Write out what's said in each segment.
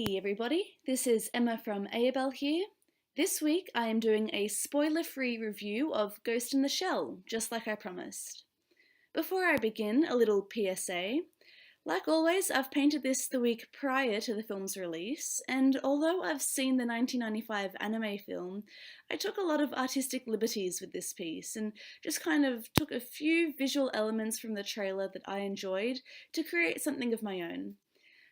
Hey everybody, this is Emma from Aeobhel here. This week I am doing a spoiler-free review of Ghost in the Shell, just like I promised. Before I begin, a little PSA. Like always, I've painted this the week prior to the film's release, and although I've seen the 1995 anime film, I took a lot of artistic liberties with this piece and just kind of took a few visual elements from the trailer that I enjoyed to create something of my own.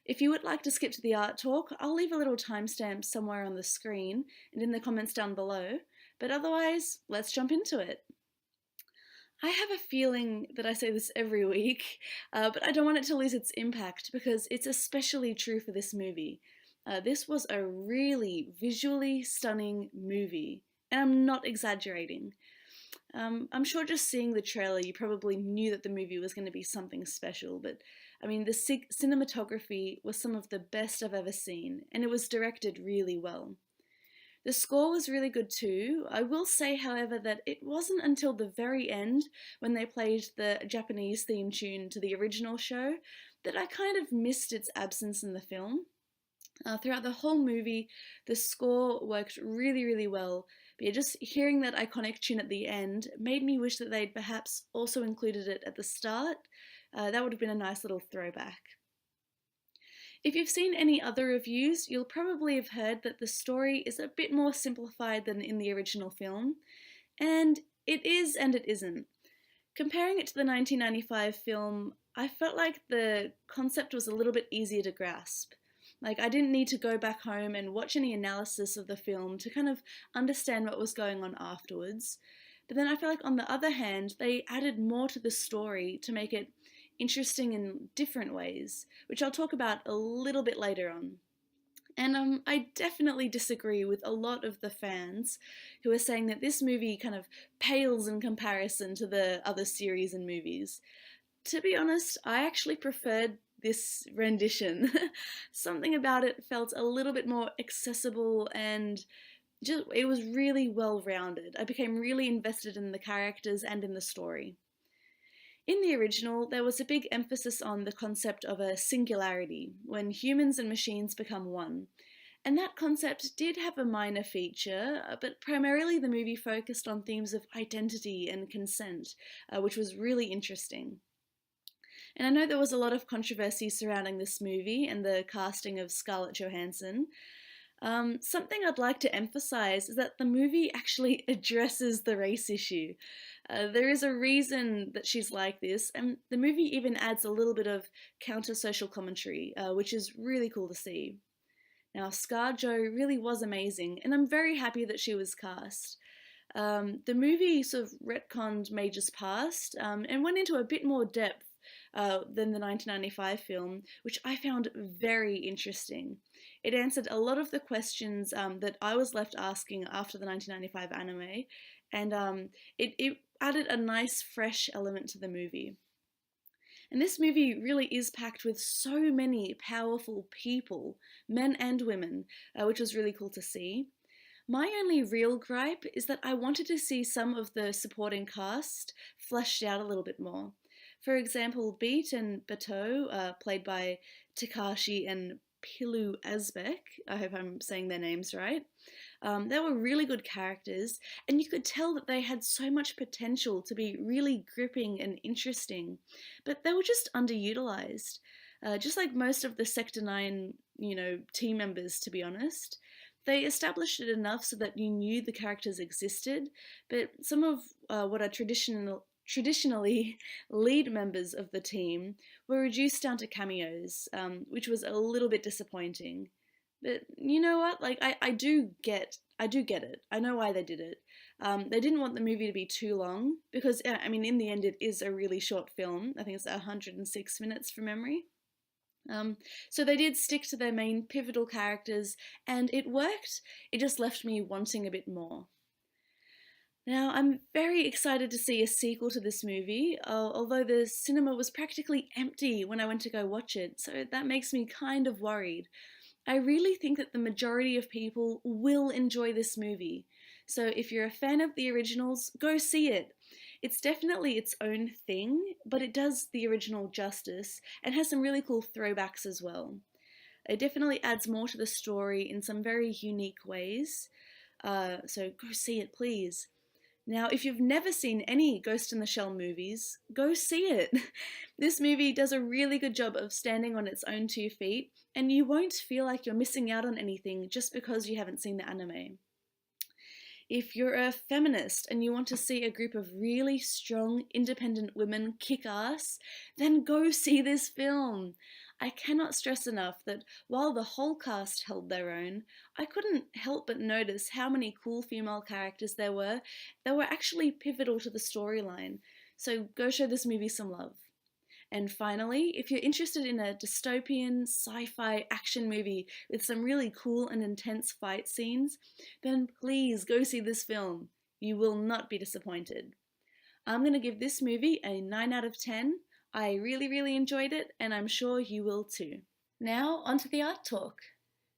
If you would like to skip to the art talk, I'll leave a little timestamp somewhere on the screen and in the comments down below, but otherwise, let's jump into it. I have a feeling that I say this every week, but I don't want it to lose its impact because it's especially true for this movie. This was a really visually stunning movie, and I'm not exaggerating. I'm sure just seeing the trailer, you probably knew that the movie was going to be something special, but I mean, the cinematography was some of the best I've ever seen, and it was directed really well. The score was really good too. I will say, however, that it wasn't until the very end, when they played the Japanese theme tune to the original show, that I kind of missed its absence in the film. Throughout the whole movie, the score worked really, really well, but yeah, just hearing that iconic tune at the end made me wish that they'd perhaps also included it at the start. That would have been a nice little throwback. If you've seen any other reviews, you'll probably have heard that the story is a bit more simplified than in the original film, and it is and it isn't. Comparing it to the 1995 film, I felt like the concept was a little bit easier to grasp. Like, I didn't need to go back home and watch any analysis of the film to kind of understand what was going on afterwards. But then I feel like, on the other hand, they added more to the story to make it interesting in different ways, which I'll talk about a little bit later on. And I definitely disagree with a lot of the fans who are saying that this movie kind of pales in comparison to the other series and movies. To be honest, I actually preferred this rendition. Something about it felt a little bit more accessible and just it was really well rounded. I became really invested in the characters and in the story. In the original, there was a big emphasis on the concept of a singularity, when humans and machines become one. And that concept did have a minor feature, but primarily the movie focused on themes of identity and consent, which was really interesting. And I know there was a lot of controversy surrounding this movie and the casting of Scarlett Johansson. Something I'd like to emphasize is that the movie actually addresses the race issue. There is a reason that she's like this, and the movie even adds a little bit of counter-social commentary, which is really cool to see. Now, ScarJo really was amazing, and I'm very happy that she was cast. The movie sort of retconned Major's past and went into a bit more depth than the 1995 film, which I found very interesting. It answered a lot of the questions that I was left asking after the 1995 anime, and it added a nice, fresh element to the movie. And this movie really is packed with so many powerful people, men and women, which was really cool to see. My only real gripe is that I wanted to see some of the supporting cast fleshed out a little bit more. For example, Beat and Bateau, played by Takashi and Pilu Asbeck, I hope I'm saying their names right. They were really good characters, and you could tell that they had so much potential to be really gripping and interesting, but they were just underutilized. Just like most of the Sector 9, team members, to be honest. They established it enough so that you knew the characters existed, but some of what are traditionally lead members of the team were reduced down to cameos, which was a little bit disappointing. But you know what? Like I do get it. I know why they did it. They didn't want the movie to be too long because I mean, in the end, it is a really short film. I think it's 106 minutes from memory. So they did stick to their main pivotal characters, and it worked. It just left me wanting a bit more. Now, I'm very excited to see a sequel to this movie, although the cinema was practically empty when I went to go watch it, so that makes me kind of worried. I really think that the majority of people will enjoy this movie, so if you're a fan of the originals, go see it. It's definitely its own thing, but it does the original justice and has some really cool throwbacks as well. It definitely adds more to the story in some very unique ways. So go see it, please. Now, if you've never seen any Ghost in the Shell movies, go see it. This movie does a really good job of standing on its own 2 feet, and you won't feel like you're missing out on anything just because you haven't seen the anime. If you're a feminist and you want to see a group of really strong, independent women kick ass, then go see this film. I cannot stress enough that while the whole cast held their own, I couldn't help but notice how many cool female characters there were that were actually pivotal to the storyline. So go show this movie some love. And finally, if you're interested in a dystopian sci-fi action movie with some really cool and intense fight scenes, then please go see this film. You will not be disappointed. I'm going to give this movie a 9 out of 10. I really enjoyed it, and I'm sure you will too. Now, onto the art talk.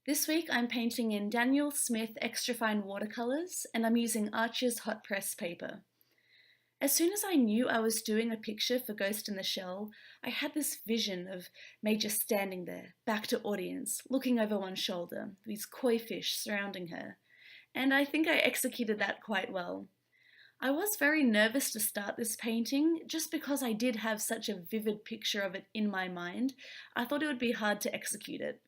This week I'm painting in Daniel Smith extra fine watercolours, and I'm using Archer's hot press paper. As soon as I knew I was doing a picture for Ghost in the Shell, I had this vision of Major standing there, back to audience, looking over one shoulder, these koi fish surrounding her. And I think I executed that quite well. I was very nervous to start this painting, just because I did have such a vivid picture of it in my mind. I thought it would be hard to execute it.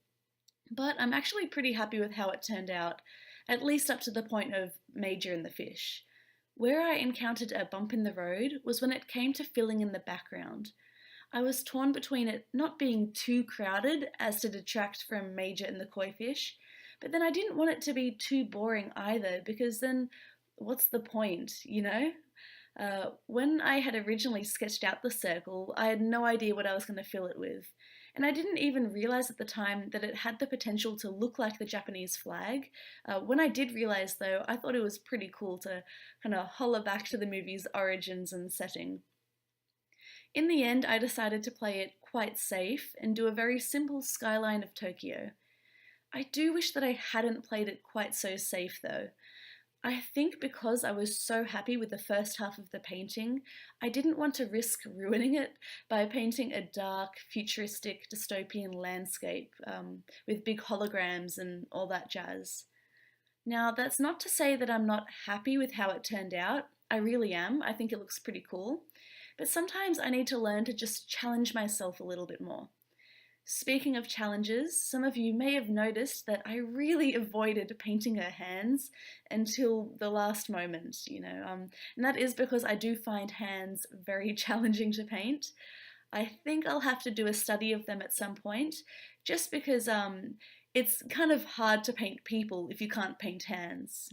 But I'm actually pretty happy with how it turned out, at least up to the point of Major and the fish. Where I encountered a bump in the road was when it came to filling in the background. I was torn between it not being too crowded as to detract from Major and the koi fish, but then I didn't want it to be too boring either, because then what's the point, you know? When I had originally sketched out the circle, I had no idea what I was going to fill it with. And I didn't even realize at the time that it had the potential to look like the Japanese flag. When I did realize, though, I thought it was pretty cool to kind of holler back to the movie's origins and setting. In the end, I decided to play it quite safe and do a very simple skyline of Tokyo. I do wish that I hadn't played it quite so safe, though. I think because I was so happy with the first half of the painting, I didn't want to risk ruining it by painting a dark, futuristic, dystopian landscape with big holograms and all that jazz. Now, that's not to say that I'm not happy with how it turned out. I really am. I think it looks pretty cool. But sometimes I need to learn to just challenge myself a little bit more. Speaking of challenges, some of you may have noticed that I really avoided painting her hands until the last moment, and that is because I do find hands very challenging to paint. I think I'll have to do a study of them at some point, just because it's kind of hard to paint people if you can't paint hands.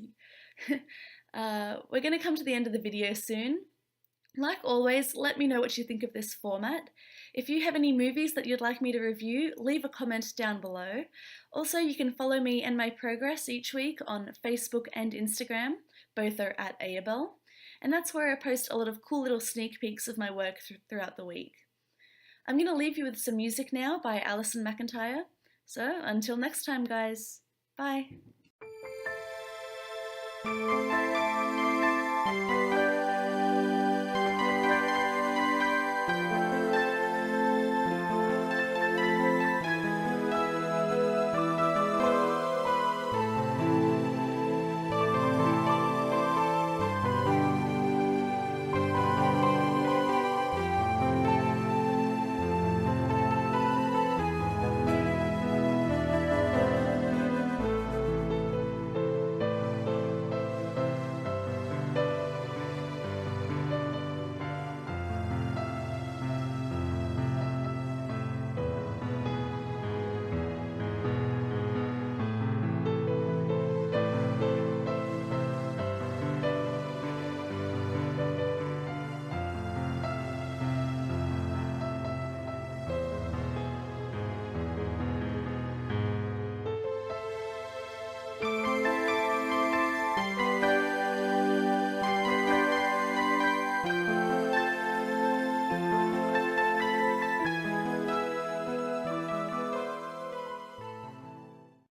We're going to come to the end of the video soon. Like always, let me know what you think of this format. If you have any movies that you'd like me to review, leave a comment down below. Also, you can follow me and my progress each week on Facebook and Instagram. Both are at Aeobhel. And that's where I post a lot of cool little sneak peeks of my work throughout the week. I'm going to leave you with some music now by Alison McIntyre. So, until next time, guys. Bye.